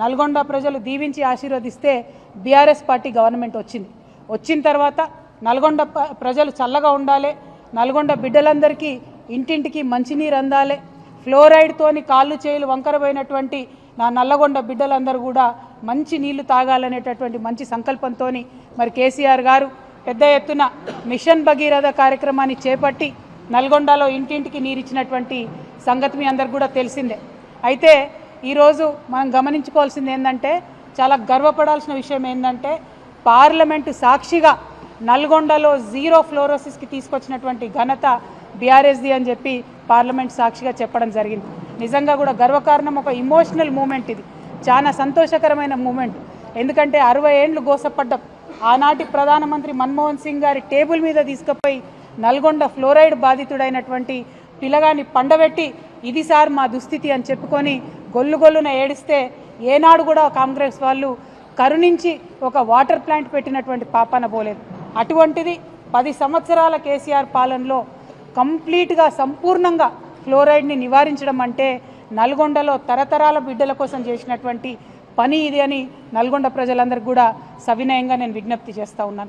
నల్గొండ ప్రజలు దీవించి ఆశీర్వదిస్తే బీఆర్ఎస్ పార్టీ గవర్నమెంట్ వచ్చింది. వచ్చిన తర్వాత నల్గొండ ప్రజలు చల్లగా ఉండాలి, నల్గొండ బిడ్డలందరికీ ఇంటింటికి మంచినీరు అందాలి, ఫ్లోరైడ్తోని కాళ్ళు చేతులు వంకరపోయినటువంటి నా నల్లగొండ బిడ్డలందరూ కూడా మంచి నీళ్లు తాగాలనేటటువంటి మంచి సంకల్పంతో మరి కేసీఆర్ గారు పెద్ద ఎత్తున మిషన్ భగీరథ కార్యక్రమాన్ని చేపట్టి నల్గొండలో ఇంటింటికి నీరిచ్చినటువంటి సంగతి మీ అందరికి కూడా తెలిసిందే. అయితే ఈరోజు మనం గమనించుకోవాల్సింది ఏంటంటే, చాలా గర్వపడాల్సిన విషయం ఏంటంటే, పార్లమెంటు సాక్షిగా నల్గొండలో జీరో ఫ్లోరోసిస్కి తీసుకొచ్చినటువంటి ఘనత బీఆర్ఎస్ది అని చెప్పి పార్లమెంట్ సాక్షిగా చెప్పడం జరిగింది. నిజంగా కూడా గర్వకారణం, ఒక ఇమోషనల్ మూమెంట్. ఇది చాలా సంతోషకరమైన మూమెంట్. ఎందుకంటే 60 ఏండ్లు గోసపడ్డం, ఆనాటి ప్రధానమంత్రి మన్మోహన్ సింగ్ గారి టేబుల్ మీద తీసుకుపోయి నల్గొండ ఫ్లోరైడ్ బాధితుడైనటువంటి పిల్లగాన్ని పండబెట్టి ఇది సార్ మా దుస్థితి అని చెప్పుకొని గొల్లున ఏడిస్తే ఏనాడు కూడా కాంగ్రెస్ వాళ్ళు కరుణించి ఒక వాటర్ ప్లాంట్ పెట్టినటువంటి పాపాన పోలేదు. అటువంటిది 10 సంవత్సరాల కేసీఆర్ పాలనలో కంప్లీట్గా సంపూర్ణంగా ఫ్లోరైడ్ని నివారించడం అంటే నల్గొండలో తరతరాల బిడ్డల కోసం చేసినటువంటి పని ఇది అని నల్గొండ ప్రజలందరికీ కూడా సవినయంగా నేను విజ్ఞప్తి చేస్తూ ఉన్నాను.